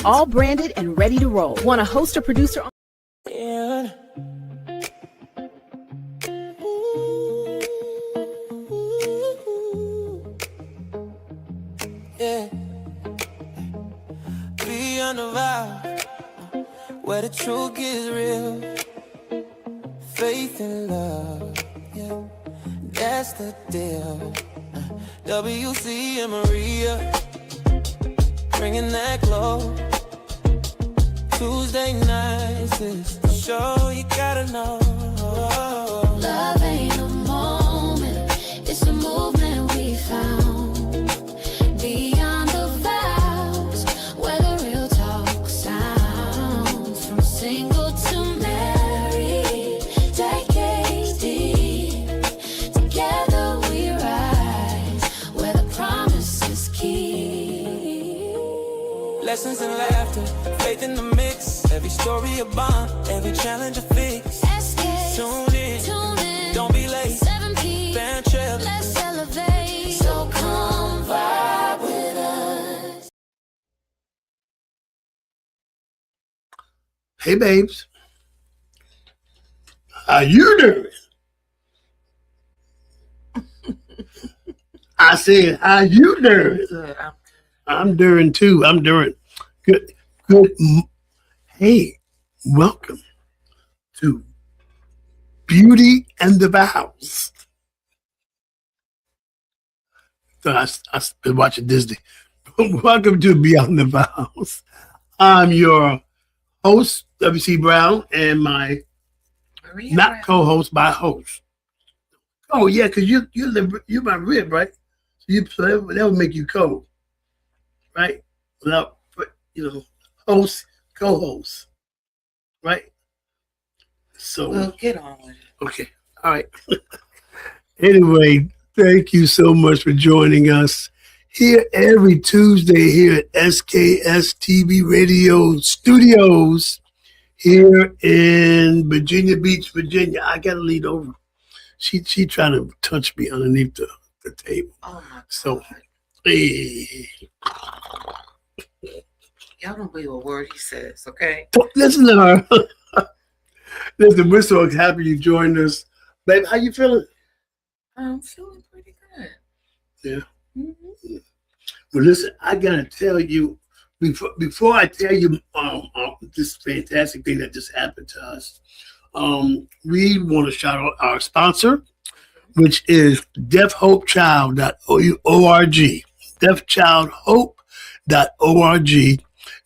all branded and ready to roll. Want to host or producer on? Yeah. Yeah. Be on the vow, where the truth is real. Faith and love, yeah, that's the deal. WC and Maria, bringing that glow. Tuesday nights is the show you gotta know. Love ain't a moment, it's a movement we found. Beyond the vows, where the real talk sounds. From single to married, decades deep. Together we rise, where the promise is key. Lessons and laughter, faith in the mix. Every story a bond, every challenge a fix. SKST, Tune in, don't be late. 7 p.m. Fan trip, Let's elevate. So come vibe with us. Hey, babes. How you doing? I said, how you doing? I'm doing too. I'm doing good. Good. Hey, welcome to Beauty and the Vows. So I've been watching Disney. Welcome to Beyond the Vows. I'm your host, W.C. Brown, and my not co-host, my host. Oh yeah, because you're my rib, right? So that would make you co, right? Without host, co-host, right? So Well, get on with it. okay, all right. Anyway, thank you so much for joining us here every Tuesday here at SKST TV Radio Studios here in Virginia Beach, Virginia. I gotta lean over. She trying to touch me underneath the table. Oh my God. So, hey. Y'all don't believe a word he says, okay? Don't listen to her. Listen, we're so happy you joined us. Babe, how you feeling? I'm feeling pretty good. Yeah. Mm-hmm. Well, listen, I gotta tell you, before I tell you this fantastic thing that just happened to us, we want to shout out our sponsor, which is deafhopechild.org. deafchildhope.org.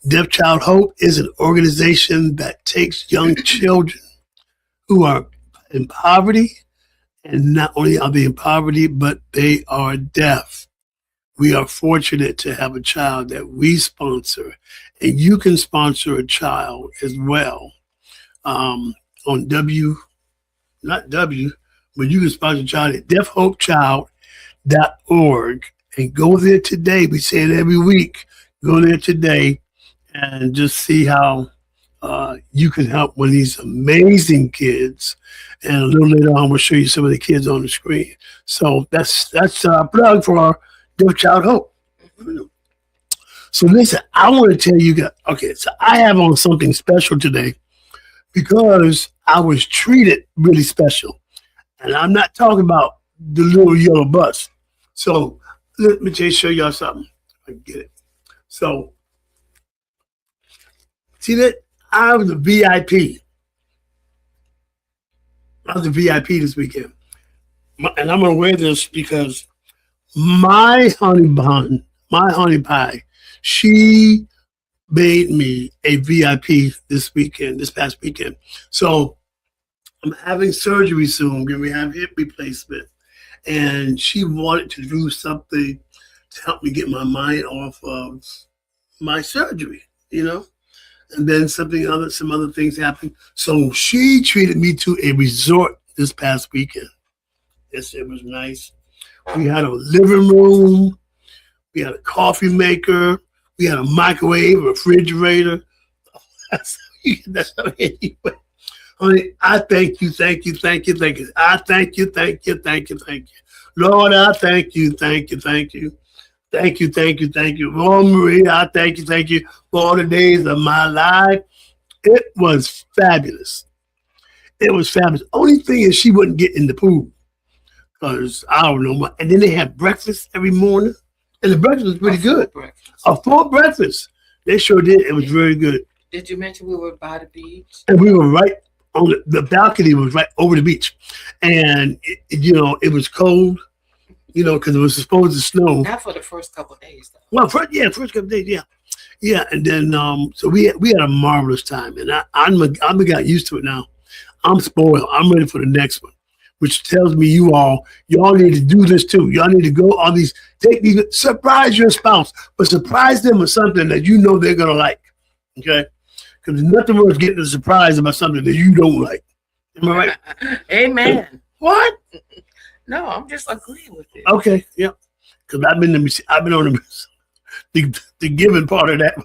Deaf Child Hope is an organization that takes young children who are in poverty, and not only are they in poverty, but they are deaf. We are fortunate to have a child that we sponsor, and you can sponsor a child as well on but you can sponsor a child at deafhopechild.org and go there today. We say it every week. Go there today and just see how you can help one of these amazing kids. And a little later on, we'll show you some of the kids on the screen. So that's a plug for our Deaf Child Hope. So listen, I want to tell you guys, okay, so I have on something special today because I was treated really special. And I'm not talking about the little yellow bus. So let me just show y'all something. I can get it. So, see that? I was a VIP. I was a VIP this weekend. And I'm going to wear this because my honey pie, she made me a VIP this past weekend. So I'm having surgery soon. We have hip replacement. And she wanted to do something to help me get my mind off of my surgery, And then some other things happened. So she treated me to a resort this past weekend. Yes, it was nice. We had a living room. We had a coffee maker. We had a microwave, a refrigerator. That's anyway. Honey, I thank you. I thank you. Lord, I thank you. Thank you, thank you, thank you. Oh, Maria, I thank you for all the days of my life. It was fabulous. It was fabulous. Only thing is she wouldn't get in the pool because I don't know what. And then they had breakfast every morning, and the breakfast was pretty good. A full breakfast. They sure did. It was very good. Did you mention we were by the beach? And we were right on the balcony was right over the beach, and it was cold. Because it was supposed to snow. Not for the first couple of days, though. Well, first couple of days, yeah. And then so we had a marvelous time, and I'm got used to it now. I'm spoiled. I'm ready for the next one, which tells me y'all need to do this too. Y'all need to go on these, take these, surprise your spouse, but surprise them with something that you know they're gonna like. Okay, because there's nothing worse getting a surprise about something that you don't like. Am I right? Amen. What? No, I'm just agreeing with it. Okay, yeah. Because I've been on the giving part of that.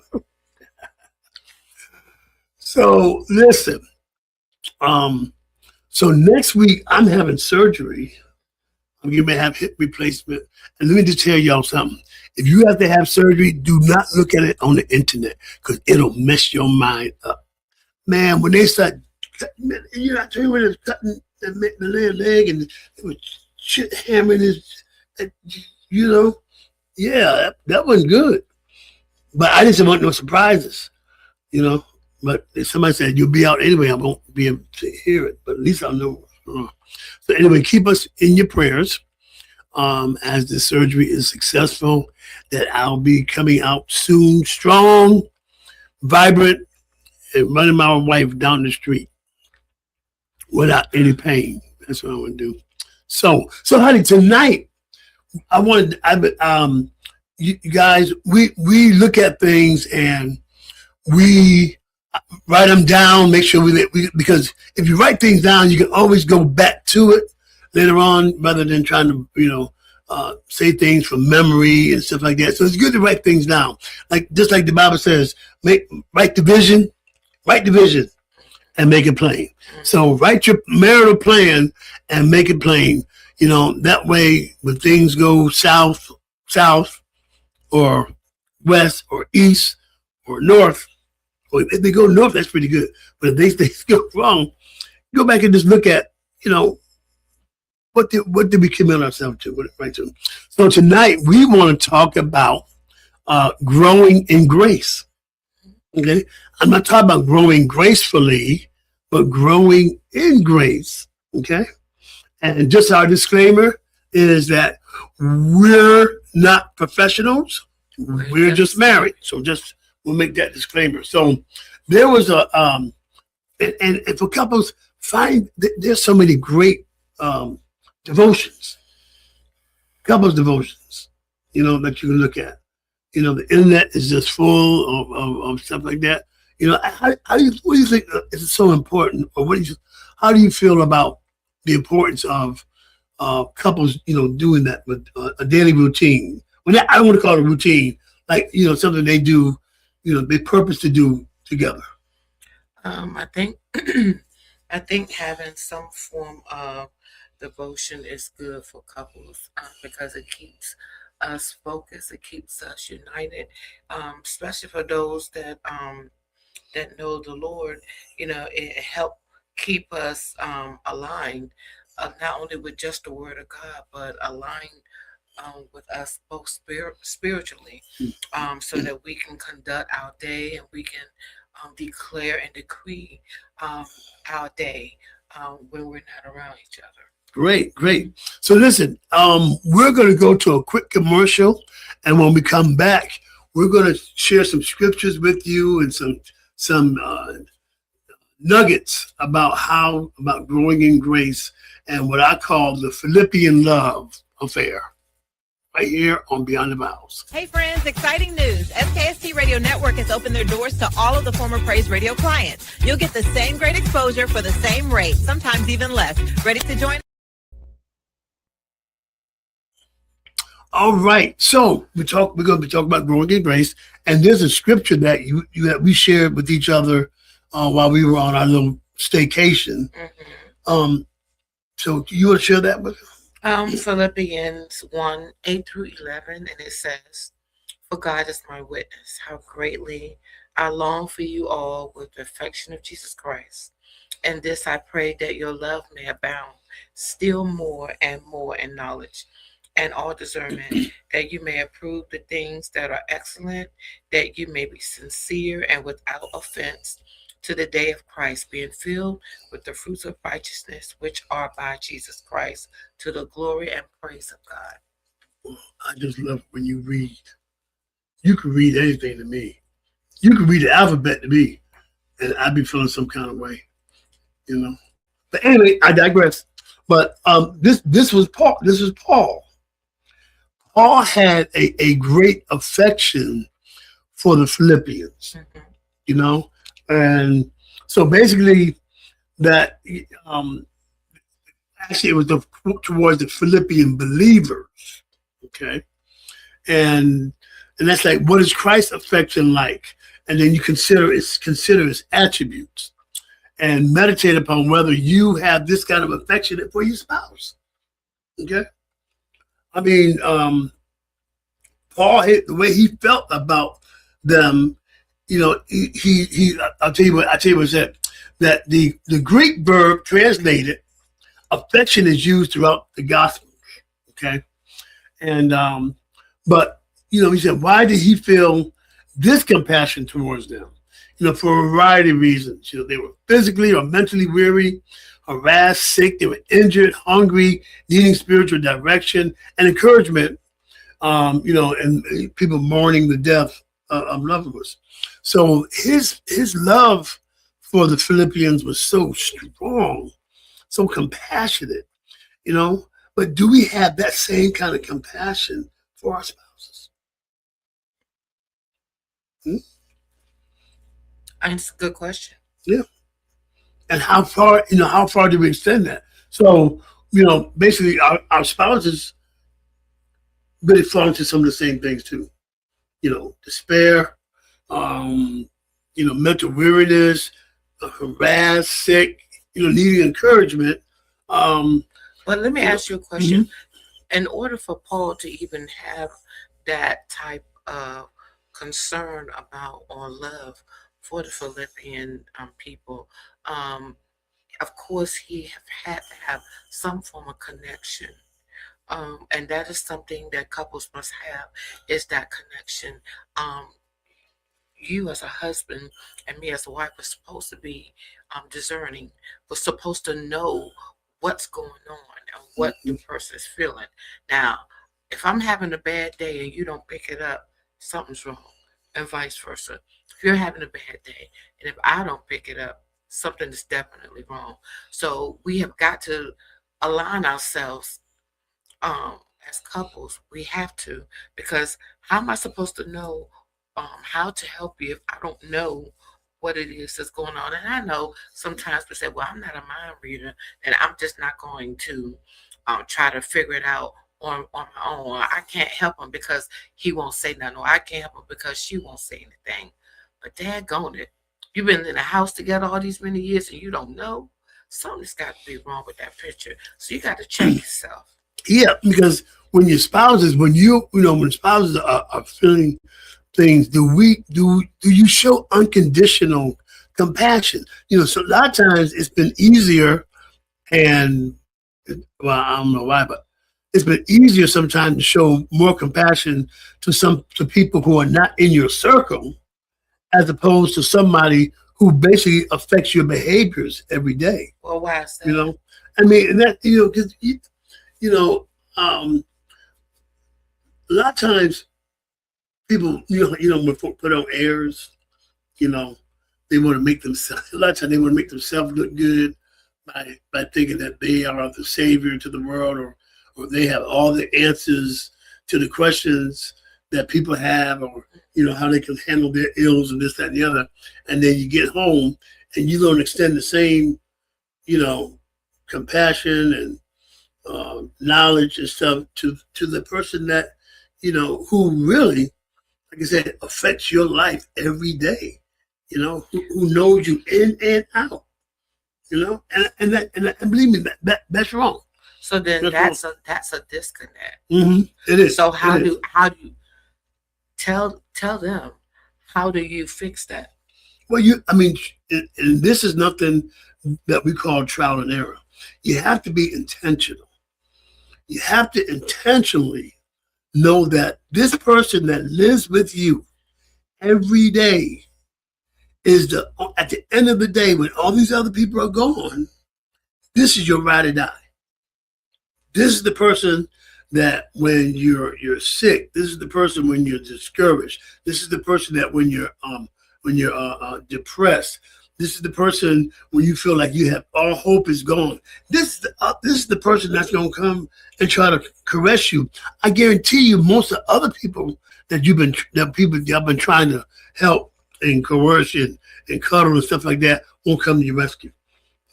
So listen, so next week I'm having surgery. I'm going to have hip replacement, and let me just tell y'all something. If you have to have surgery, do not look at it on the internet because it'll mess your mind up. Man, when they start cutting, I tell you when it's cutting the leg and it was hammering his, yeah, that wasn't good. But I didn't want no surprises, But if somebody said you'll be out anyway, I won't be able to hear it. But at least I'll know. So anyway, keep us in your prayers as the surgery is successful. That I'll be coming out soon, strong, vibrant, and running my wife down the street without any pain. That's what I want to do. So honey, tonight you guys, we look at things and we write them down, make sure we because if you write things down, you can always go back to it later on rather than trying to, say things from memory and stuff like that. So it's good to write things down. Just like the Bible says, write the vision and make it plain. So write your marital plan and make it plain. That way when things go south or west or east or north, or if they go north, that's pretty good. But if they go wrong, go back and just look at, what did we commit ourselves to? Right to. So tonight we want to talk about growing in grace. Okay, I'm not talking about growing gracefully, but growing in grace. Okay, and just our disclaimer is that we're not professionals. We're just married. So we'll make that disclaimer. So there was and for couples, there's so many great devotions, couples devotions, that you can look at. The internet is just full of stuff like that. What do you think is so important, or how do you feel about the importance of couples, doing that with a daily routine? I don't want to call it a routine, something they do, they purpose to do together. I think having some form of devotion is good for couples because it keeps us focused, it keeps us united, especially for those that know the Lord. It helps keep us aligned, not only with just the Word of God, but aligned with us both spiritually, so that we can conduct our day and we can declare and decree our day when we're not around each other. Great. So listen, we're going to go to a quick commercial, and when we come back, we're going to share some scriptures with you and some nuggets about growing in grace and what I call the Philippian love affair, right here on Beyond the Vows. Hey friends, exciting news. SKST Radio Network has opened their doors to all of the former Praise Radio clients. You'll get the same great exposure for the same rate, sometimes even less. Ready to join? All right. So we're going to be talking about growing in grace, and there's a scripture that we shared with each other while we were on our little staycation. Mm-hmm. So you want to share that with us? Philippians 1, 8 through 11, and it says, "For God is my witness, how greatly I long for you all with the affection of Jesus Christ. And this I pray, that your love may abound still more and more in knowledge and all discernment, that you may approve the things that are excellent, that you may be sincere and without offense to the day of Christ, being filled with the fruits of righteousness, which are by Jesus Christ, to the glory and praise of God." I just love when you read. You can read anything to me. You can read the alphabet to me, and I'd be feeling some kind of way, you know. But anyway, I digress. But this was Paul. This is Paul. Paul had a great affection for the Philippians, you know, and so basically that actually it was towards the Philippian believers, okay, and that's like, what is Christ's affection like? And then you consider his attributes and meditate upon whether you have this kind of affection for your spouse. Okay. I mean, Paul, the way he felt about them, you know, I'll tell you what it said, that the Greek verb translated affection is used throughout the Gospels. Okay. And, but, you know, he said, why did he feel this compassion towards them? You know, for a variety of reasons. You know, they were physically or mentally weary, harassed, sick, they were injured, hungry, needing spiritual direction and encouragement, you know, and people mourning the death of loved ones. So his love for the Philippians was so strong, so compassionate, you know. But do we have that same kind of compassion for our spouses? That's a good question. Yeah. And how far do we extend that? So, you know, basically our spouses really fall into some of the same things too. You know, despair, you know, mental weariness, harassed, sick, you know, needing encouragement. Well, let me ask you a question. In order for Paul to even have that type of concern about or love for the Philippian people, of course, he have had to have some form of connection. And that is something that couples must have, is that connection. You as a husband and me as a wife are supposed to be discerning. We're supposed to know what's going on and what the person is feeling. Now, if I'm having a bad day and you don't pick it up, something's wrong, and vice versa. If you're having a bad day and if I don't pick it up, something is definitely wrong. So we have got to align ourselves as couples. We have to, because how am I supposed to know how to help you if I don't know what it is that's going on? And I know sometimes we say, well, I'm not a mind reader, and I'm just not going to try to figure it out on my own. Or I can't help him because he won't say nothing, or I can't help him because she won't say anything. But daggone it, you've been in the house together all these many years and you don't know? Something's got to be wrong with that picture. So you got to check yourself. Yeah, because when your spouses, when spouses are feeling things, do you show unconditional compassion? You know, so a lot of times it's been easier, and well, I don't know why, but it's been easier sometimes to show more compassion to people who are not in your circle, as opposed to somebody who basically affects your behaviors every day. Well, why is that? You know, I mean, and that, you know, because a lot of times people, when folk put on airs, you know, they want to make themselves. A lot of times they want to make themselves look good by thinking that they are the savior to the world, or they have all the answers to the questions that people have, or you know, how they can handle their ills and this, that, and the other. And then you get home and you don't extend the same, you know, compassion and knowledge and stuff to the person that, you know, who really, like I said, affects your life every day, you know, who knows you in and out, you know, and believe me, that's wrong. So then that's a disconnect. It is. So how do you tell them, how do you fix that? Well, and this is nothing that we call trial and error. You have to be intentional. You have to intentionally know that this person that lives with you every day is at the end of the day, when all these other people are gone, this is your ride or die. This is the person that when you're sick, this is the person when you're discouraged. This is the person that when you're depressed. This is the person when you feel like you have all hope is gone. This is the person that's going to come and try to caress you. I guarantee you, most of the other people that y'all been trying to help and coerce and cuddle and stuff like that won't come to your rescue.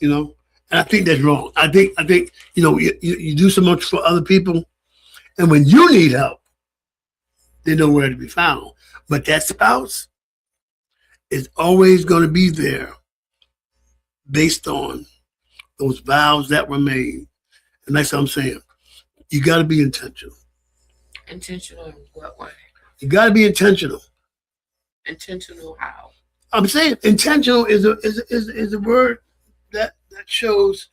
And I think that's wrong. I think you do so much for other people, and when you need help, they know where to be found. But that spouse is always going to be there based on those vows that were made. And that's what I'm saying. You got to be intentional. Intentional in what way? You got to be intentional. Intentional how? I'm saying intentional is a word that shows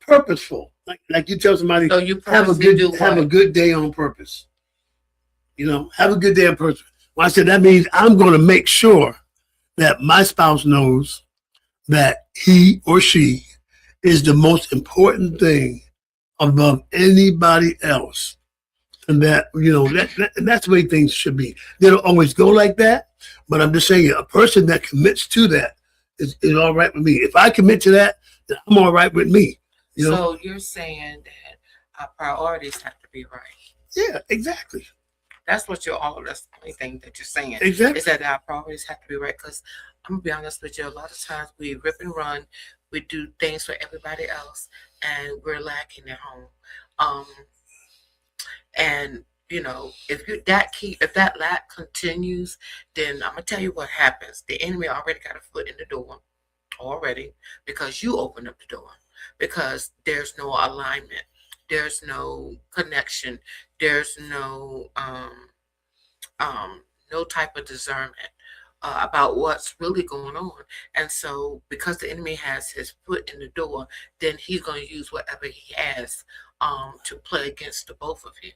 purposeful. Like you tell somebody, so you have a good day on purpose. Have a good day on purpose. Well, I said that means I'm going to make sure that my spouse knows that he or she is the most important thing above anybody else. And that, that's the way things should be. They don't always go like that, but I'm just saying a person that commits to that is all right with me. If I commit to that, then I'm all right with me. So you're saying that our priorities have to be right. Yeah, exactly. That's that's the only thing that you're saying. Exactly. Is that our priorities have to be right. Because I'm going to be honest with you, a lot of times we rip and run. We do things for everybody else, and we're lacking at home. And if that lack continues, then I'm gonna tell you what happens. The enemy already got a foot in the door already, because you opened up the door, because there's no alignment, there's no connection, there's no no type of discernment about what's really going on. And so because the enemy has his foot in the door, then he's going to use whatever he has to play against the both of you.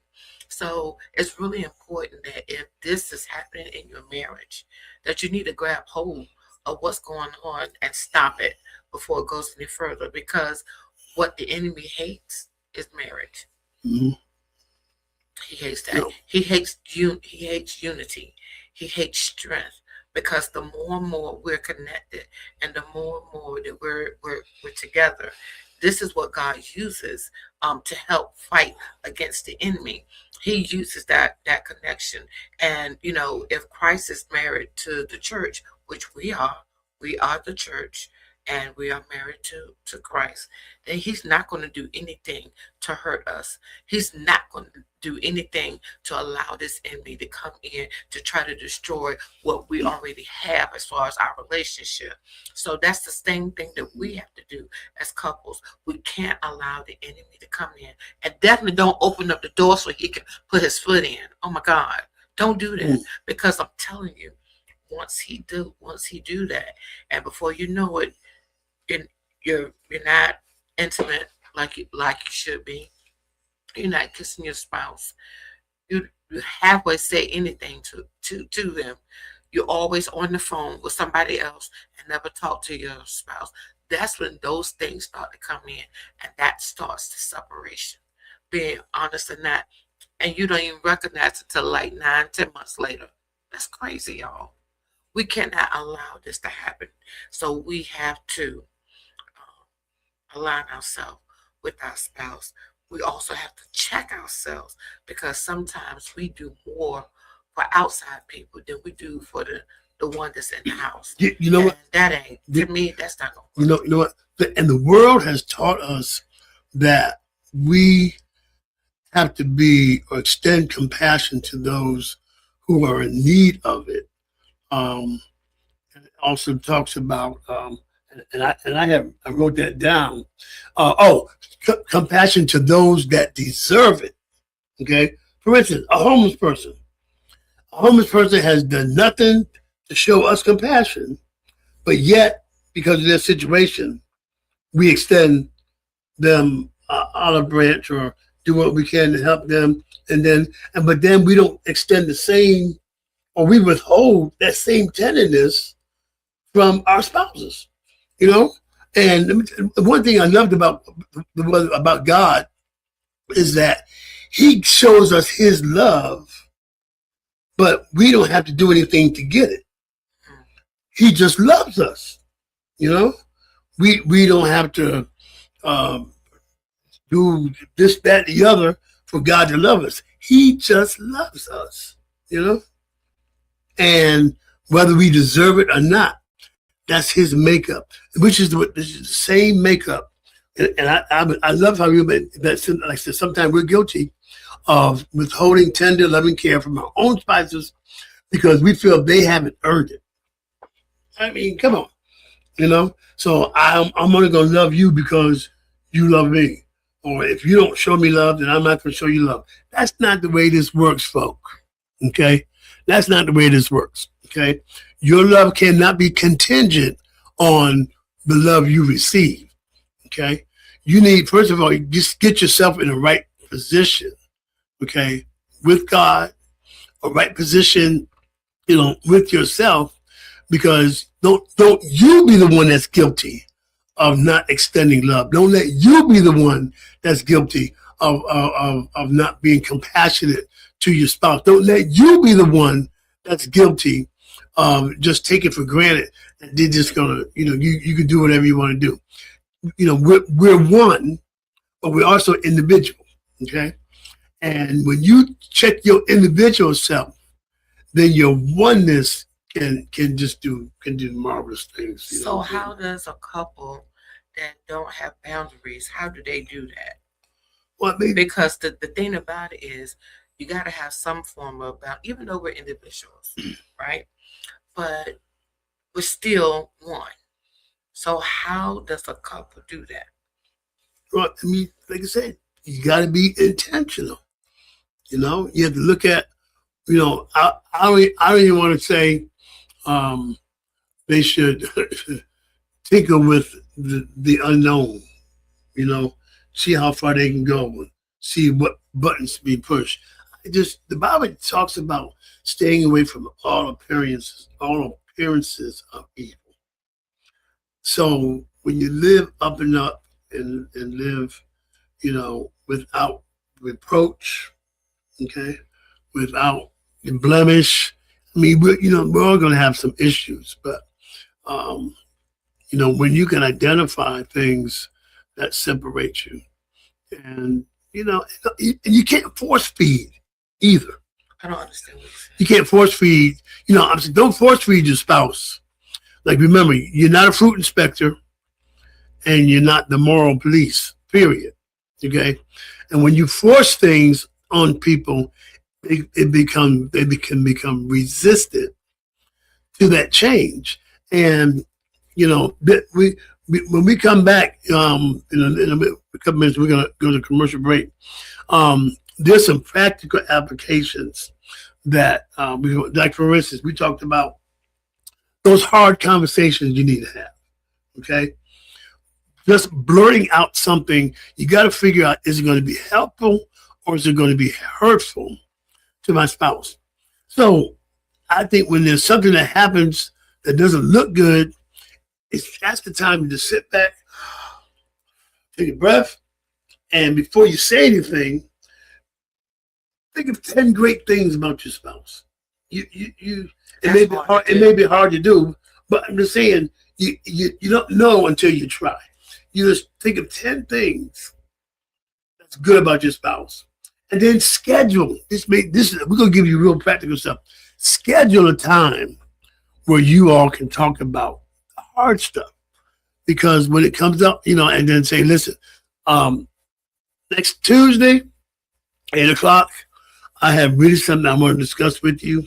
So it's really important that if this is happening in your marriage, that you need to grab hold of what's going on and stop it before it goes any further, because what the enemy hates is marriage. Mm-hmm. He hates that. He hates unity. He hates strength, because the more and more we're connected, and the more and more that we're together, this is what God uses to help fight against the enemy. He uses that connection. And if Christ is married to the church, which we are the church, and we are married to Christ, then he's not going to do anything to hurt us. He's not going to do anything to allow this enemy to come in to try to destroy what we already have as far as our relationship. So that's the same thing that we have to do as couples. We can't allow the enemy to come in, and definitely don't open up the door so he can put his foot in. Oh my God, don't do that, because I'm telling you, once he do that, and before you know it, you're not intimate like you should be. You're not kissing your spouse. You halfway say anything to them. You're always on the phone with somebody else and never talk to your spouse. That's when those things start to come in, and that starts the separation. Being honest in that, and you don't even recognize it till like 9-10 months later. That's crazy, y'all. We cannot allow this to happen. So we have to align ourselves with our spouse. We also have to check ourselves, because sometimes we do more for outside people than we do for the one that's in the house. You know what? That ain't, to me, that's not going to work. You know what? And the world has taught us that we have to be or extend compassion to those who are in need of it. And it also talks about I wrote that down. Compassion to those that deserve it. Okay. For instance, a homeless person. A homeless person has done nothing to show us compassion, but yet, because of their situation, we extend them olive branch or do what we can to help them, but then we don't extend the same, or we withhold that same tenderness from our spouses, you know. And the one thing I loved about God is that He shows us His love, but we don't have to do anything to get it. He just loves us, you know. We don't have to do this, that, the other for God to love us. He just loves us, you know. And whether we deserve it or not, that's His makeup, which is the same makeup. And I love how you like I said, sometimes we're guilty of withholding tender, loving care from our own spouses because we feel they haven't earned it. I mean, come on, you know. So I'm only gonna love you because you love me, or if you don't show me love, then I'm not gonna show you love. That's not the way this works, folk. Okay, that's not the way this works. Okay, your love cannot be contingent on the love you receive. Okay, you need, first of all, just get yourself in the right position. Okay, with God, a right position, you know, with yourself, because don't you be the one that's guilty of not extending love. Don't let you be the one that's guilty of not being compassionate to your spouse. Don't let you be the one that's guilty of just taking for granted that they're just gonna, you know, you can do whatever you want to do. You know, we're one, but we're also individual. Okay, and when you check your individual self, then your oneness can do marvelous things. So how does a couple that don't have boundaries, how do they do that? Well, because the thing about it is you got to have some form of even though we're individuals, right? But we're still one. So how does a couple do that? Well, I mean, like I said, you got to be intentional. You know, you have to look at, you know, I don't even want to say they should tinker with the unknown, you know, see how far they can go and see what buttons to be pushed. The Bible talks about staying away from all appearances of evil. So when you live up and up and live, you know, without reproach, okay, without blemish, I mean, we're all going to have some issues, but, you know, when you can identify things that separate you, and, you know, you can't force feed either. I don't understand what you're saying. You can't force feed, you know, I'm saying, don't force feed your spouse. Like, remember, you're not a fruit inspector and you're not the moral police, period. Okay. And when you force things on people, they can become resistant to that change. And, you know, when we come back, in a couple minutes, we're going to go to commercial break. There's some practical applications that, like, for instance, we talked about those hard conversations you need to have. Okay. Just blurting out something, you got to figure out, is it going to be helpful or is it going to be hurtful to my spouse? So I think when there's something that happens that doesn't look good, that's the time to sit back, take a breath, and before you say anything, think of 10 great things about your spouse. It may be hard to do, but I'm just saying you don't know until you try. You just think of 10 things that's good about your spouse, and then schedule. We're gonna give you real practical stuff. Schedule a time where you all can talk about the hard stuff, because when it comes up, you know, and then say, listen, next Tuesday, 8:00, I have really something I want to discuss with you.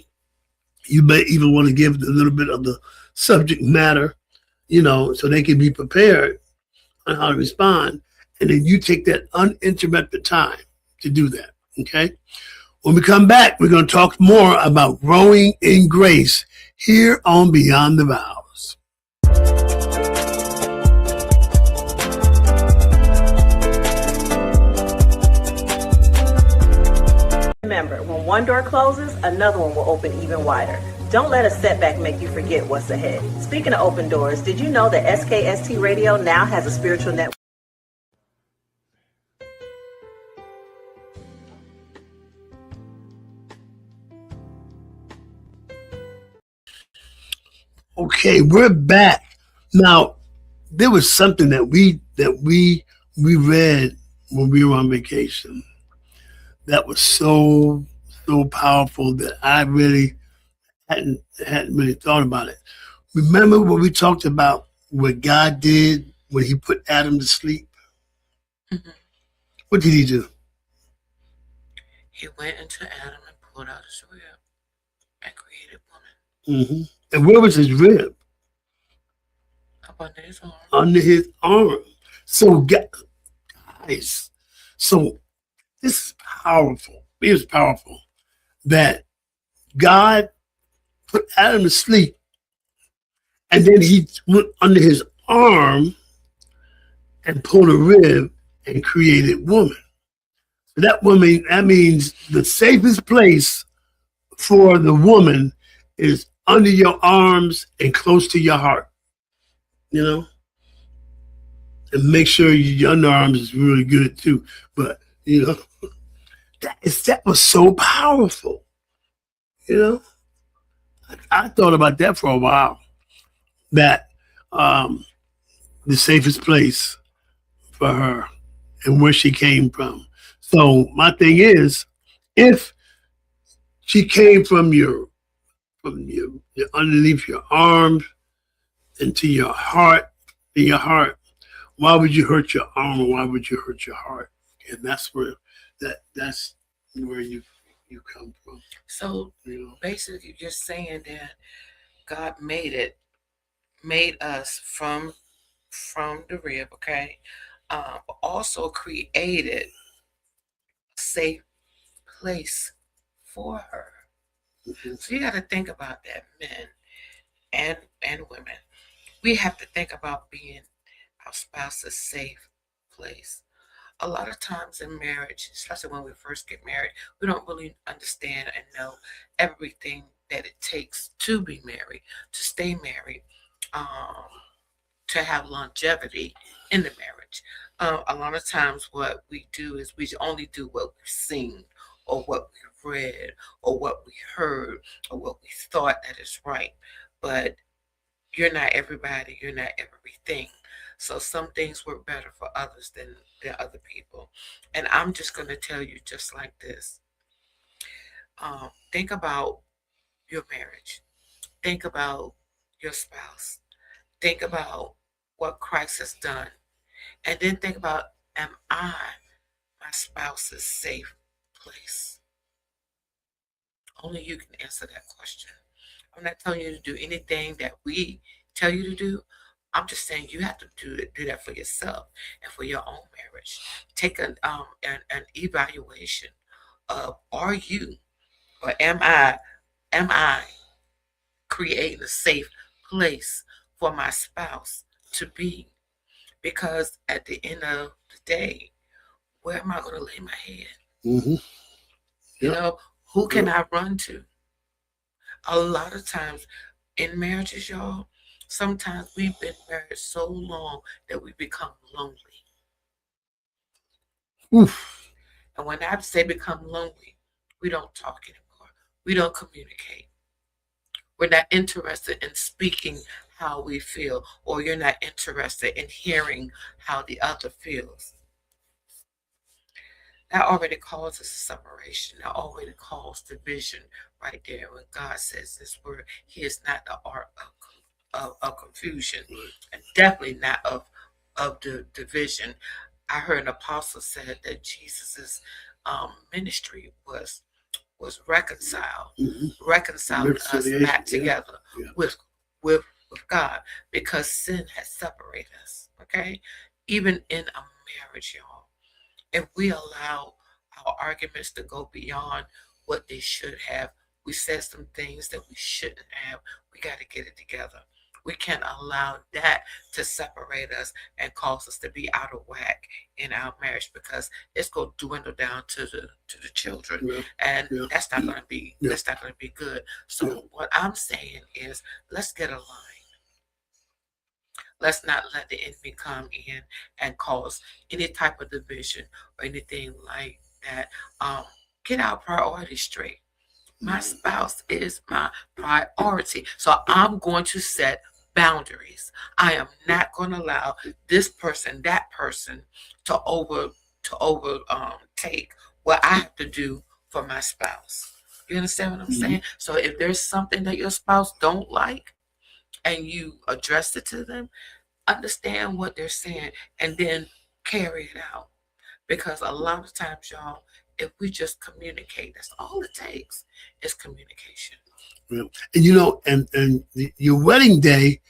You may even want to give a little bit of the subject matter, so they can be prepared on how to respond. And then you take that uninterrupted time to do that. Okay. When we come back, we're going to talk more about growing in grace here on Beyond the Vows. Remember, when one door closes, another one will open even wider. Don't let a setback make you forget what's ahead. Speaking of open doors, did you know that SKST Radio now has a spiritual network? Okay, we're back. Now, there was something that we read when we were on vacation that was so powerful that I really hadn't really thought about it. Remember when we talked about what God did when he put Adam to sleep? Mm-hmm. What did he do? He went into Adam and pulled out his rib and created woman. Mm-hmm. And where was his rib? Up under his arm. Under his arm. So, guys, so this is powerful. It is powerful that God put Adam to sleep, and then he went under his arm and pulled a rib and created woman. So that means the safest place for the woman is under your arms and close to your heart, and make sure your underarms is really good too. But that was so powerful. I thought about that for a while. That the safest place for her and where she came from. So my thing is, if she came from your underneath your arms into your heart, why would you hurt your arm or why would you hurt your heart? And that's where you come from. So basically you're saying that God made us from the rib, okay? But also created a safe place for her. Mm-hmm. So you got to think about that, men and women. We have to think about being our spouse's safe place. A lot of times in marriage, especially when we first get married, we don't really understand and know everything that it takes to be married, to stay married, to have longevity in the marriage. A lot of times what we do is we only do what we've seen or what we've read or what we heard or what we thought that is right. But you're not everybody, you're not everything. So some things work better for others than other people. And I'm just going to tell you just like this. Think about your marriage. Think about your spouse. Think about what Christ has done. And then think about, am I my spouse's safe place? Only you can answer that question. I'm not telling you to do anything that we tell you to do. I'm just saying you have to do that for yourself and for your own marriage. Take an evaluation of, are you or am I creating a safe place for my spouse to be? Because at the end of the day, where am I going to lay my head? Mm-hmm. Yep. Who can I run to? A lot of times in marriages, y'all, sometimes we've been married so long that we become lonely. Oof. And when I say become lonely, we don't talk anymore. We don't communicate. We're not interested in speaking how we feel, or you're not interested in hearing how the other feels. That already causes separation. That already causes division right there. When God says this word, he is not the art of confusion, and definitely not of the division. I heard an apostle said that Jesus's ministry was reconciling us back together with with God because sin has separated us. Okay, even in a marriage, y'all, if we allow our arguments to go beyond what they should have, we said some things that we shouldn't have. We got to get it together. We can't allow that to separate us and cause us to be out of whack in our marriage because it's going to dwindle down to the children, and that's not going to be that's not going to be good. So what I'm saying is, let's get aligned. Let's not let the enemy come in and cause any type of division or anything like that. Get our priorities straight. My spouse is my priority. So I'm going to set boundaries. I am not going to allow this person, that person to take what I have to do for my spouse. You understand what I'm saying? So if there's something that your spouse don't like and you address it to them, understand what they're saying and then carry it out. Because a lot of times, y'all, if we just communicate, that's all it takes is communication. And your wedding day,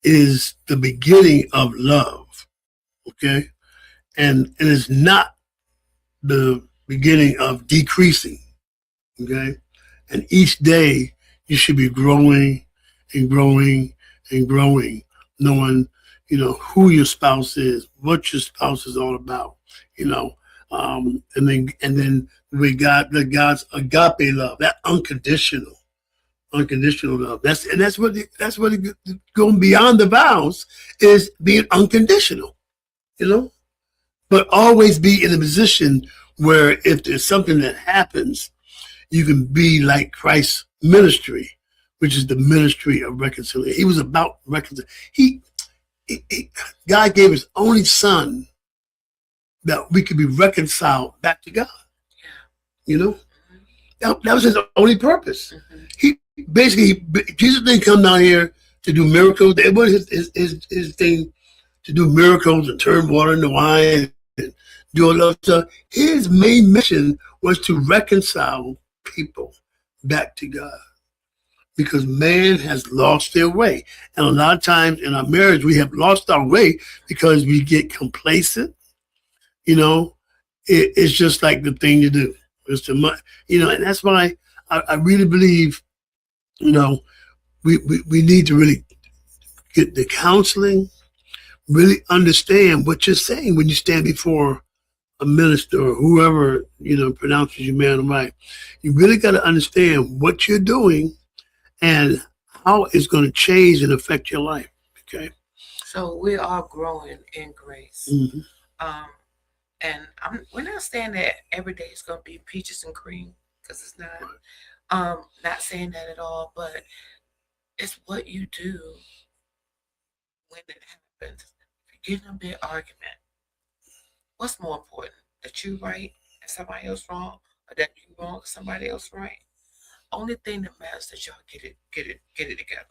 is the beginning of love. Okay. And it's not the beginning of decreasing. Okay. And each day you should be growing and growing and growing, knowing, who your spouse is, what your spouse is all about, and then we got God's agape love, that unconditional love. That's what going beyond the vows is, being unconditional, but always be in a position where if there's something that happens, you can be like Christ's ministry, which is the ministry of reconciliation. He was about reconciliation. God gave his only son that we could be reconciled back to God. That was his only purpose. He basically, Jesus didn't come down here to do miracles. It was his thing to do miracles and turn water into wine and do all that stuff. His main mission was to reconcile people back to God, because man has lost their way. And a lot of times in our marriage, we have lost our way because we get complacent. It's just like the thing to do. It's too much, and that's why I really believe, we need to really get the counseling, really understand what you're saying when you stand before a minister or whoever, pronounces you man or right. You really got to understand what you're doing and how it's going to change and affect your life. Okay. So we are growing in grace. And we're not saying that every day is going to be peaches and cream, because it's not. Not saying that at all, but it's what you do when it happens. If you get in a big argument, what's more important? That you right and somebody else wrong, or that you wrong and somebody else right? Only thing that matters is that y'all get it together.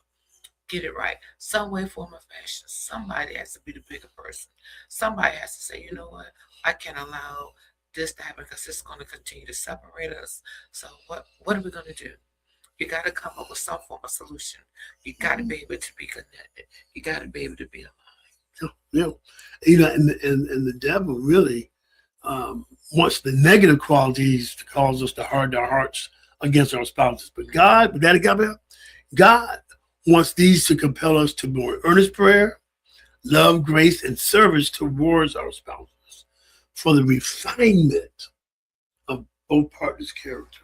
Get it right. Some way, form, or fashion. Somebody has to be the bigger person. Somebody has to say, you know what? I can't allow this to happen because it's going to continue to separate us. So what are we going to do? You got to come up with some form of solution. You got to be able to be connected. You got to be able to be aligned. And the devil really wants the negative qualities to cause us to harden our hearts against our spouses. But God wants these to compel us to more earnest prayer, love, grace, and service towards our spouses for the refinement of both partners' characters.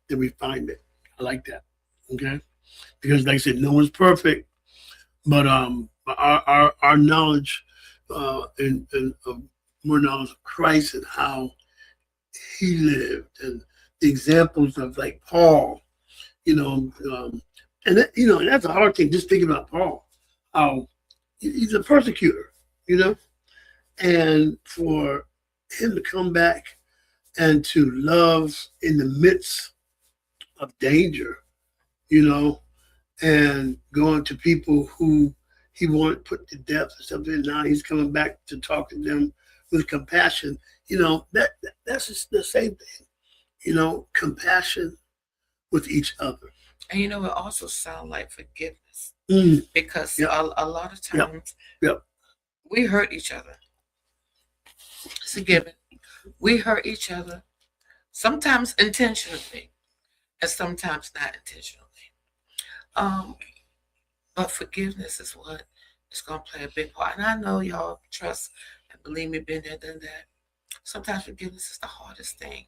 The refinement. I like that. Okay? Because like I said, no one's perfect, but our knowledge and more knowledge of Christ and how he lived, and the examples of like Paul, and that's a hard thing. Just thinking about Paul, how he's a persecutor, and for him to come back and to love in the midst of danger, and going to people who he wanted put to death or something. Now he's coming back to talk to them with compassion. That's just the same thing, compassion with each other. And it also sounds like forgiveness because Yep. a lot of times Yep. we hurt each other. It's a given. We hurt each other, sometimes intentionally and sometimes not intentionally. But forgiveness is what is going to play a big part. And I know y'all trust and believe me, been there, done that. Sometimes forgiveness is the hardest thing.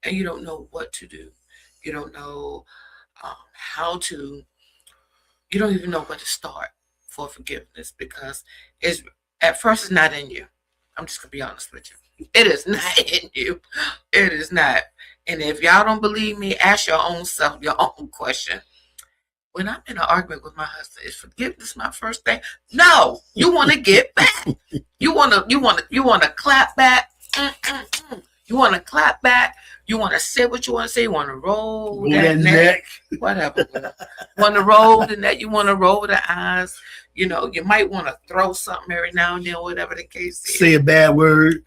And you don't know what to do. You don't know how to, you don't even know where to start for forgiveness because at first it's not in you. I'm just going to be honest with you. It is not in you. It is not. And if y'all don't believe me, ask your own self your own question. When I'm in an argument with my husband, is forgiveness my first thing? No, you want to get back. You want to clap back. You want to clap back. You want to say what you want to say. You want to roll that neck. Whatever. You want to roll the neck. You want to roll the eyes. You might want to throw something every now and then, whatever the case is. Say a bad word.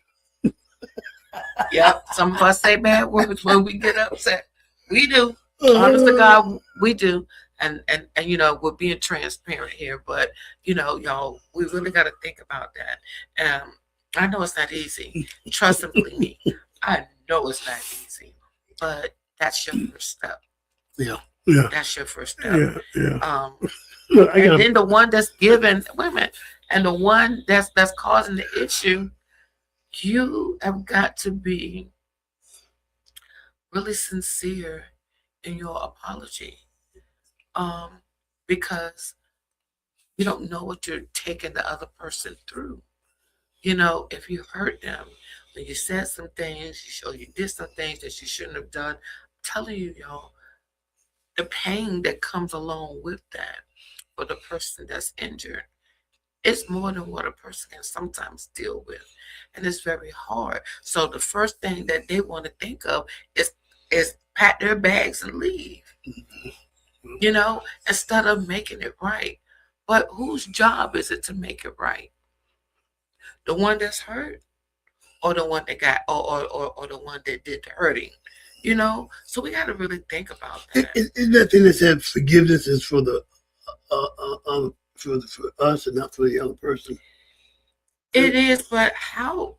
Yep. Some of us say bad words when we get upset. We do. Honest to God, we do. And we're being transparent here, but y'all, we really got to think about that. I know it's not easy. Trust and believe me, I know it's not easy, but that's your first step. Yeah. That's your first step. Yeah. And then the one that's given, wait a minute, and the one that's causing the issue, you have got to be really sincere in your apology. Because you don't know what you're taking the other person through. If you hurt them, when you said some things, you did some things that you shouldn't have done, I'm telling you, y'all, the pain that comes along with that for the person that's injured, it's more than what a person can sometimes deal with. And it's very hard. So the first thing that they want to think of is pack their bags and leave. Instead of making it right. But whose job is it to make it right? The one that's hurt, or the one that got, or the one that did the hurting? So we got to really think about that. Isn't that thing that said forgiveness is for the for us and not for the other person? It is, but how?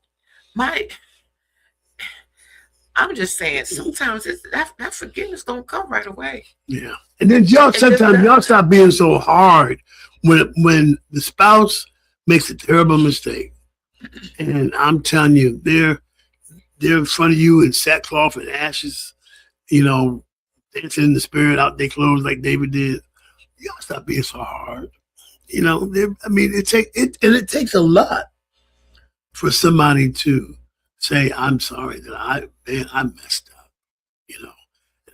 I'm just saying, sometimes that forgiveness don't come right away. Yeah, and then y'all stop being so hard when the spouse makes a terrible mistake, and I'm telling you, they're in front of you in sackcloth and ashes, dancing in the spirit out their clothes like David did. Y'all stop being so hard. It takes a lot for somebody to say, I'm sorry that I messed up, and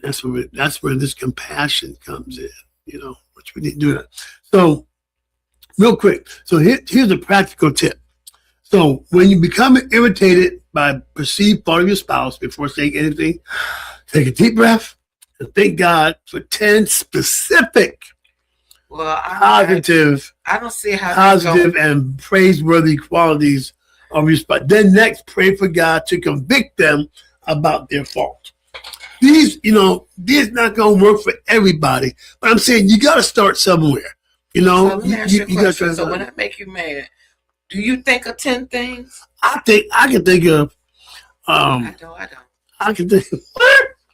that's where this compassion comes in, which we need to do that. So real quick. So here's a practical tip. So when you become irritated by perceived fault of your spouse before saying anything, take a deep breath and thank God for 10 specific positive and praiseworthy qualities of your spouse. Then next, pray for God to convict them about their fault. These not going to work for everybody, but I'm saying you got to start somewhere. So let me ask you a question. So when I make you mad, do you think of 10 things? I can think of. I don't. I can think.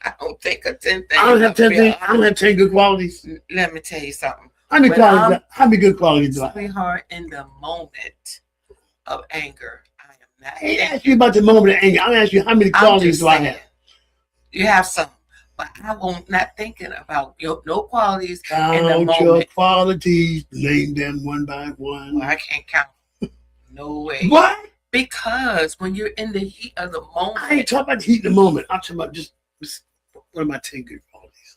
I don't think of 10 things. I don't have 10 things. I don't have 10 good qualities. Let me tell you something. How many good qualities do I have? Sweetheart, in the moment of anger, I am not. I ain't ask you about the moment of anger. I'm asking you how many qualities do I have? You have some, but I won't not thinking about no qualities Count in the moment. your qualities, name them one by one. Well, I can't count. No way. What? Because when you're in the heat of the moment, I ain't talking about the heat of the moment. I'm talking about just what are my 10 good qualities?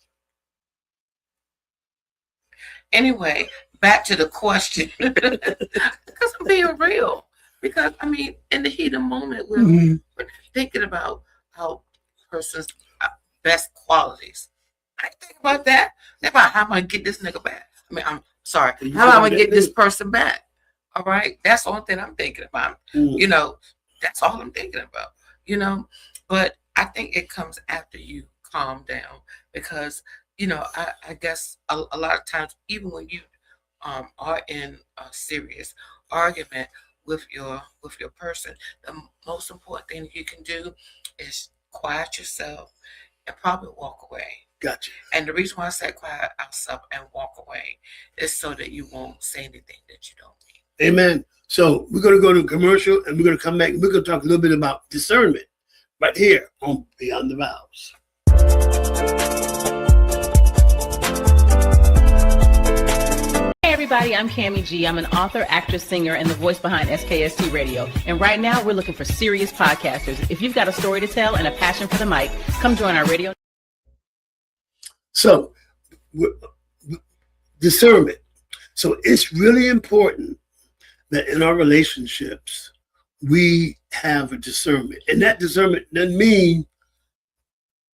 Anyway, back to the question. Because I'm being real. Because in the heat of the moment, we're thinking about how person's best qualities. I think about that. Think about how am I gonna get this nigga back? I'm sorry. How am I gonna get this person back? All right. That's the only thing I'm thinking about. That's all I'm thinking about. But I think it comes after you calm down, because I guess a lot of times, even when you are in a serious argument with your person, the most important thing you can do is quiet yourself and probably walk away. Gotcha. And the reason why I say quiet yourself and walk away is so that you won't say anything that you don't mean. Amen. So we're going to go to a commercial, and we're going to come back, and we're going to talk a little bit about discernment right here on Beyond the Vows. Hey everybody, I'm Cammie G. I'm an author, actress, singer, and the voice behind SKST Radio. And right now, we're looking for serious podcasters. If you've got a story to tell and a passion for the mic, come join our radio. So, discernment. So it's really important that in our relationships, we have a discernment. And that discernment doesn't mean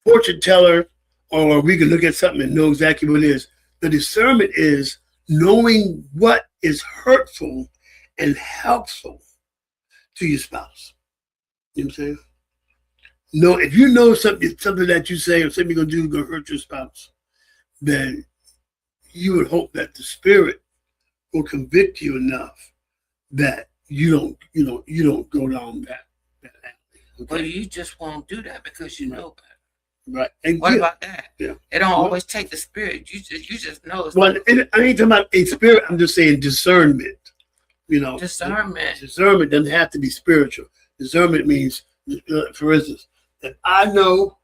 fortune teller, or we can look at something and know exactly what it is. The discernment is knowing what is hurtful and helpful to your spouse. You know what I'm saying? No, if you know something that you say or something you're gonna do is gonna hurt your spouse, then you would hope that the Spirit will convict you enough that you don't go down that alley. Okay? But you just won't do that because you know better. Right. And What about that? Yeah. It don't always take the Spirit. You just know. It's well, I ain't talking about a spirit. I'm just saying discernment. Discernment. Discernment doesn't have to be spiritual. Discernment means, for instance, if I know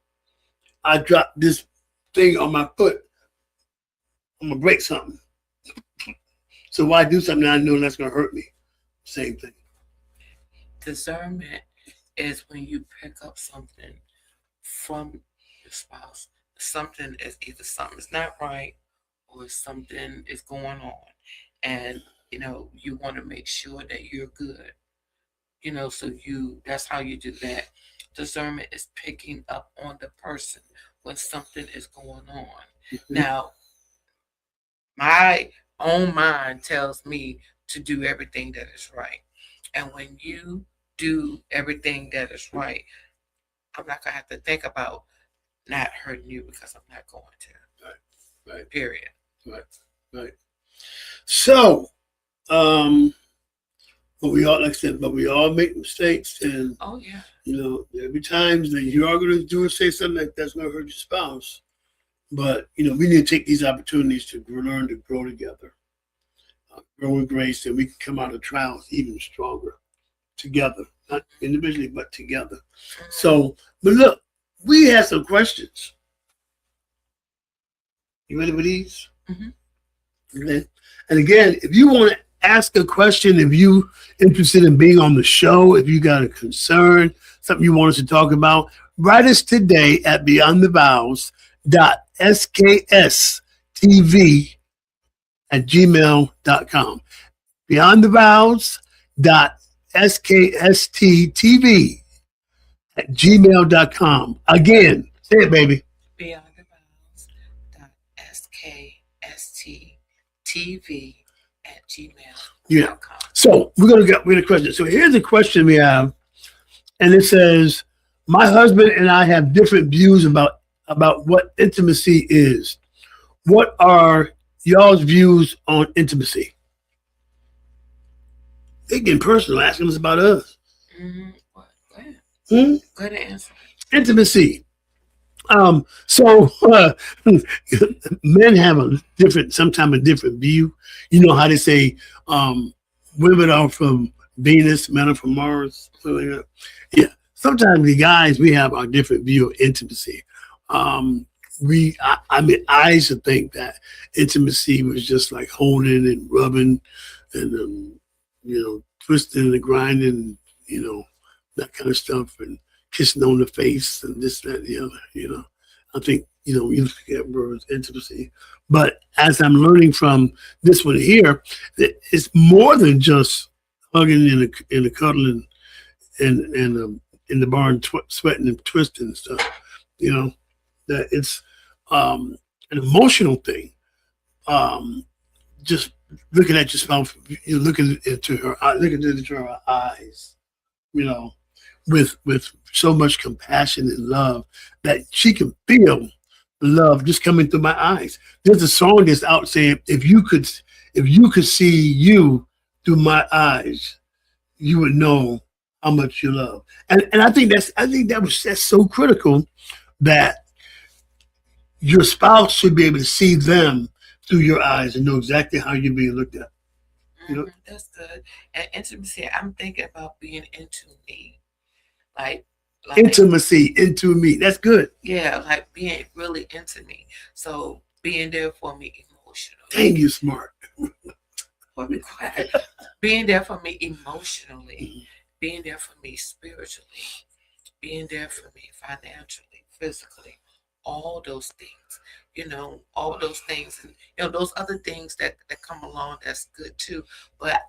I dropped this thing on my foot, I'm gonna break something. So why do something I know that's gonna hurt me? Same thing. Discernment is when you pick up something from your spouse. Something is either something's not right or something is going on, and you want to make sure that you're good. So that's how you do that. Discernment is picking up on the person when something is going on. Mm-hmm. Now, my own mind tells me to do everything that is right. And when you do everything that is right, I'm not going to have to think about not hurting you because I'm not going to. Right. Period. Right. So, but we all, like I said, we all make mistakes, and oh yeah, every time that you are going to do or say something that's going to hurt your spouse. But we need to take these opportunities to learn to grow together, grow in grace, and we can come out of trials even stronger together, not individually but together. So, but look, we have some questions. You ready for these? Mm-hmm. Okay. And again, if you want to ask a question, if you interested in being on the show, if you got a concern, something you want us to talk about, write us today at beyondthevows.sksttv@gmail.com. beyondthevows.sksttv@gmail.com. Again, say it, baby. beyondthevows.sksttv@gmail.com. Yeah. So we're gonna get a question. So here's a question we have, and it says, "My husband and I have different views about what intimacy is. What are y'all's views on intimacy?" They getting personal, asking us about us. Mm-hmm. Go ahead. Hmm? Go ahead and answer. Intimacy. So men have sometimes a different view. You know how they say women are from Venus, men are from Mars, something like that. Yeah. Sometimes the guys, we have our different view of intimacy. I used to think that intimacy was just like holding and rubbing and twisting and grinding, that kind of stuff, and kissing on the face and this, that, and the other. I think we forget words, intimacy. But as I'm learning from this one here, it's more than just hugging and a cuddling and in the barn sweating and twisting and stuff. That it's an emotional thing. Just looking at your spouse, looking into her eyes, with so much compassion and love that she can feel love just coming through my eyes. There's a song that's out saying, if you could see you through my eyes, you would know how much you love. And I think that's so critical, that your spouse should be able to see them through your eyes and know exactly how you're being looked at. You know? That's good. And intimacy, I'm thinking about being into me. Like Intimacy into me. That's good. yeah, like being really into me. So being there for me emotionally. Dang, you smart. Well, be quiet. Being there for me emotionally, being there for me spiritually, being there for me financially, physically, all those things, all those things, and those other things that come along, that's good too. But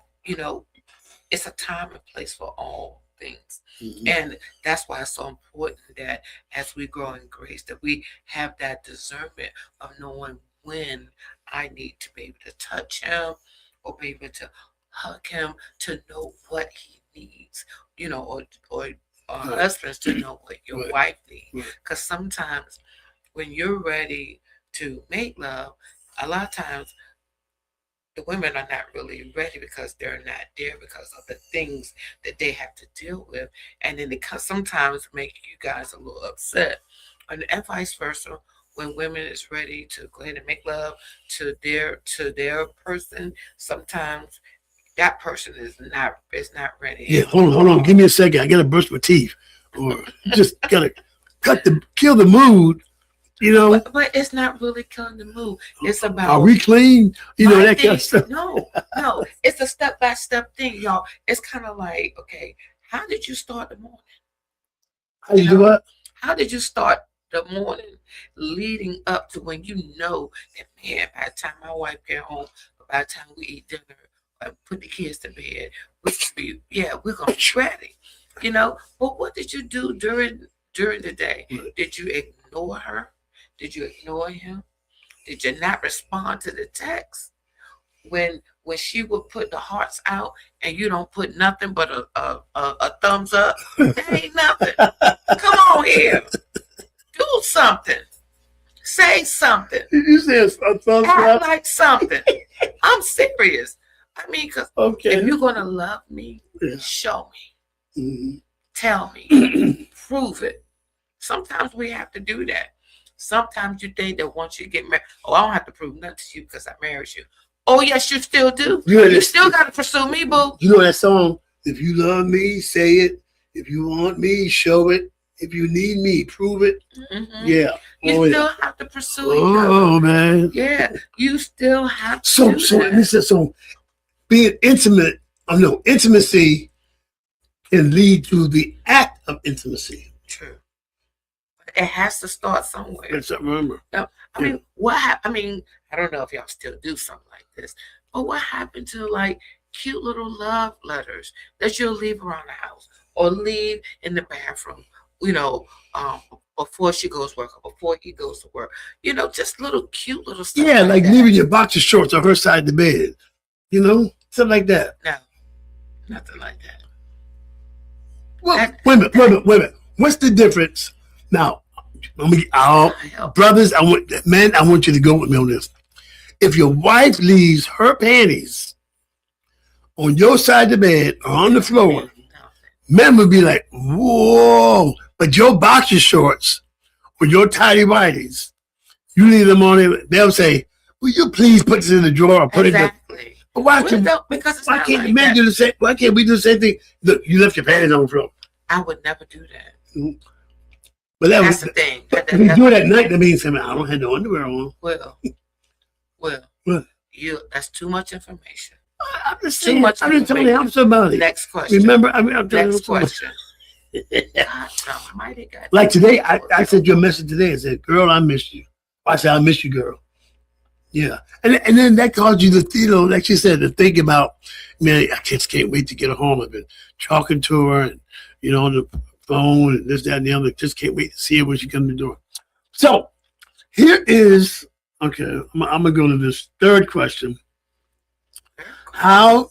it's a time and place for all things. And that's why it's so important that as we grow in grace, that we have that discernment of knowing when I need to be able to touch him or be able to hug him, to know what he needs, or husbands to know what your wife needs. Because sometimes when you're ready to make love, a lot of times the women are not really ready because they're not there because of the things that they have to deal with. And then it sometimes make you guys a little upset. And vice versa, when women is ready to go ahead and make love to their person, sometimes that person is not ready. Yeah, hold on. Give me a second. I gotta brush my teeth. Or just gotta kill the mood. But it's not really killing the mood. It's about, are we clean? That kind of stuff. No, it's a step-by-step thing, y'all. It's kind of like, okay, how did you start the morning? How you do what? How did you start the morning leading up to when you know that, man, by the time my wife get home, by the time we eat dinner, put the kids to bed, we're gonna be ready. But what did you do during the day? Did you ignore her? Did you ignore him? Did you not respond to the text when she would put the hearts out and you don't put nothing but a thumbs up? That ain't nothing. Come on here, do something, say something. You said a thumbs Act up? like something. I'm serious. I mean, because if you're gonna love me, show me, tell me, prove it. Sometimes we have to do that. Sometimes you think that once you get married, I don't have to prove nothing to you because I married you. Oh, yes, you still do. You still got to pursue me, boo. You know that song, if you love me, say it. If you want me, show it. If you need me, prove it. Yeah. You still have to pursue each other. Oh, man. Yeah, you still have to So that. listen, so being intimate, intimacy can lead to the act of intimacy. True. It has to start somewhere. That's something, remember. Now, I mean, I don't know if y'all still do something like this, but what happened to like cute little love letters that you'll leave around the house or leave in the bathroom, before she goes to work or before he goes to work, just little cute little stuff. Yeah, like that. leaving your boxer shorts on her side of the bed, something like that. No, nothing like that. Well, wait a minute. What's the difference? Now, brothers, I want you to go with me on this. If your wife leaves her panties on your side of the bed or on the floor, men would be like, whoa. But your boxer shorts or your tidy whities, you leave them on there, they'll say, will you please put this in the drawer or put it in? But why can't the men do the same? Why can't we do the same thing? Look, you left your panties on the floor. I would never do that. But that's the thing. If you do it at night, that means I don't have no underwear on. Well, that's too much information. I'm just saying. I'm just telling you, I'm somebody. Next question. Remember, I'm telling you. Next question. God almighty, God. Like today, I sent you a message today and said, girl, I miss you. I said, I miss you, girl. Yeah. And then that caused you to, like you said, to think about, man, I just can't wait to get her home. I've been talking to her and, on the phone and this, that, and the other. Just can't wait to see her when she comes to the door. So here is, okay, I'm going to go to this third question. How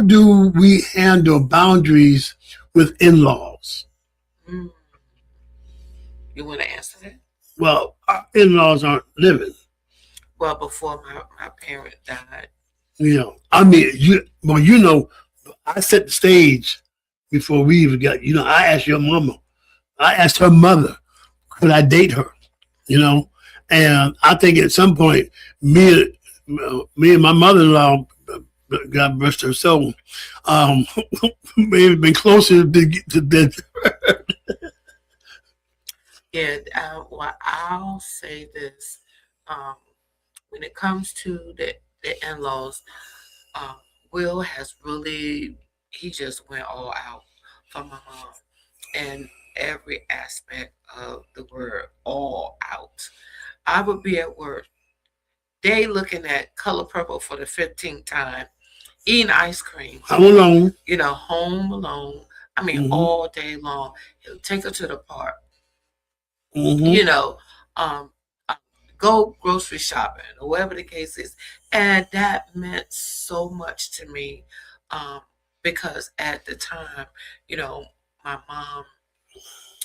do we handle boundaries with in-laws? You want to answer that? Well, our in-laws aren't living. Well, before my parent died. You know, I mean, you know, I set the stage before we even got. You know, I asked your mama. I asked her mother, could I date her? You know, and I think at some point, me and my mother-in-law, God rest her soul, may have been closer to death. Yeah, well, I'll say this. When it comes to the in-laws, Will has really, he just went all out for my mom in every aspect of the word, all out. I would be at work, they looking at Color Purple for the 15th time, eating ice cream. I'm alone. You know, home alone. I mean, all day long. He'll take her to the park. You know, go grocery shopping or whatever the case is. And that meant so much to me because at the time, you know, my mom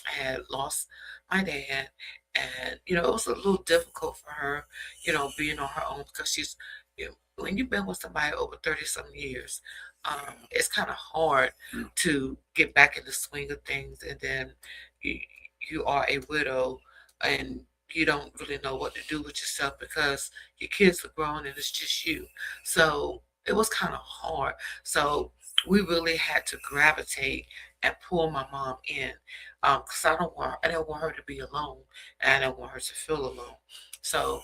had lost my dad. And, you know, it was a little difficult for her, you know, being on her own because she's, you know, when you've been with somebody over 30-some years, it's kind of hard to get back in the swing of things. And then you are a widow and you don't really know what to do with yourself because your kids are grown and it's just you. So it was kind of hard. So we really had to gravitate and pull my mom in because I didn't want her to be alone and I didn't want her to feel alone. So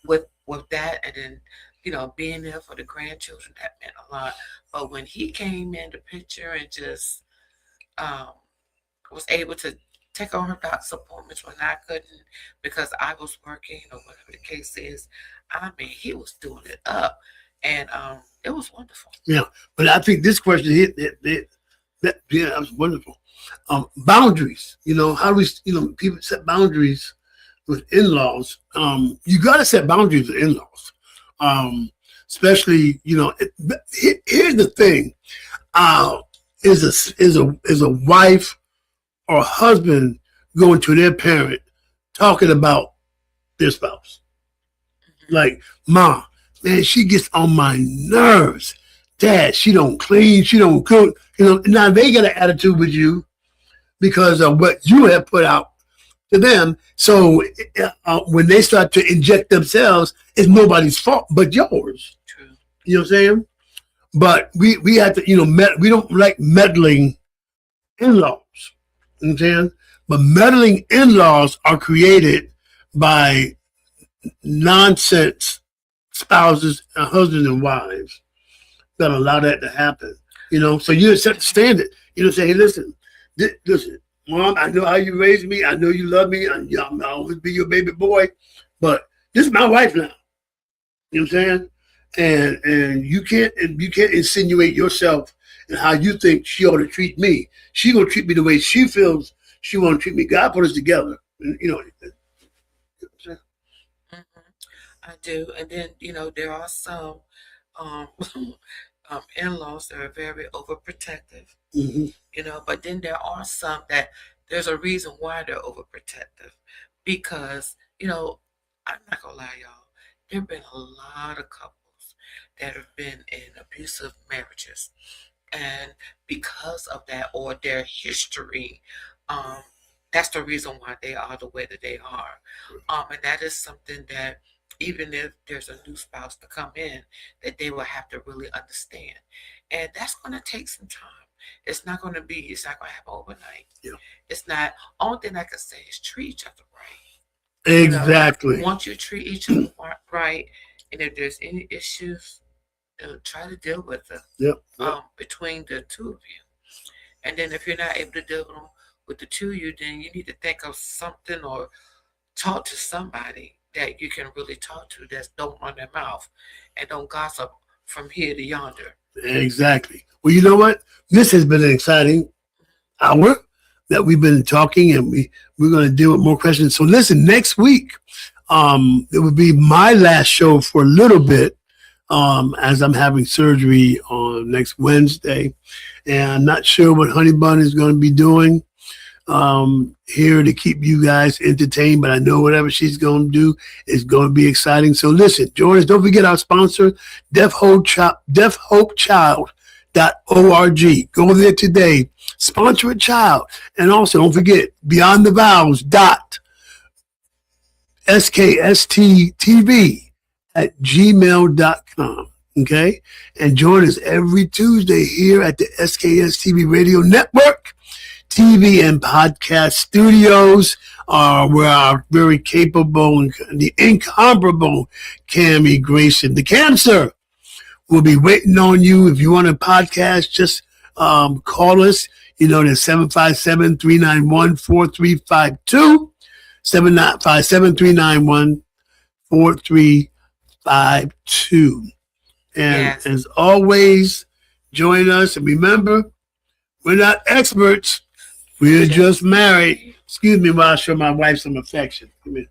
with that, and then, you know, being there for the grandchildren, that meant a lot. But when he came in the picture and just was able to take on her doctor's appointments when I couldn't because I was working or whatever the case is, I mean, he was doing it up, and it was wonderful. Yeah, but I think this question hit that yeah, that was wonderful. Boundaries, you know, how do we, you know, people set boundaries with in-laws. You got to set boundaries with in-laws, especially, you know. Here's the thing: is a wife or husband going to their parent talking about their spouse? Like, Ma, man, she gets on my nerves. Dad, she don't clean, she don't cook. You know, now they got an attitude with you because of what you have put out to them. So when they start to inject themselves, it's nobody's fault but yours. True. You know what I'm saying? But we have to, you know, we don't like meddling in-laws. You know what I'm saying? But meddling in-laws are created by nonsense spouses and husbands and wives that allow that to happen. You know, so you set the standard. You know, say, hey, listen, Mom, I know how you raised me. I know you love me. I'll always be your baby boy, but this is my wife now. You know what I'm saying? And you can't insinuate yourself and how you think she ought to treat me. She gonna treat me the way she feels she want to treat me. God put us together. You know. I do. And then, you know, there are some in-laws that are very overprotective, you know, but then there are some that there's a reason why they're overprotective because, you know, I'm not gonna lie, y'all, there have been a lot of couples that have been in abusive marriages, and because of that or their history, that's the reason why they are the way that they are, and that is something that even if there's a new spouse to come in, that they will have to really understand. And that's going to take some time. It's not going to happen overnight. Yeah. It's not, only thing I can say is treat each other right. Exactly. You know, once you treat each other right, and if there's any issues, try to deal with them between the two of you. And then if you're not able to deal with the two of you, then you need to think of something or talk to somebody that you can really talk to that don't run their mouth and don't gossip from here to yonder. Exactly. Well, you know what? This has been an exciting hour that we've been talking, and we're going to deal with more questions. So listen, next week, it will be my last show for a little bit as I'm having surgery on next Wednesday. And I'm not sure what Honey Bun is going to be doing. here to keep you guys entertained, but I know whatever she's going to do is going to be exciting. So listen, join don't forget our sponsor, deafhopechild.org. Go there today, sponsor a child. And also don't forget, Beyond the Vows SKSTTV@gmail.com. Okay? And join us every Tuesday here at the SKSTV Radio Network, TV and podcast studios, where our very capable and the incomparable Cammie Grayson, the cancer, will be waiting on you. If you want a podcast, just call us. You know, that's 757-391-4352, 757-391-4352. And as always, join us. And remember, we're not experts. We're just married. Excuse me while I show my wife some affection. Come here.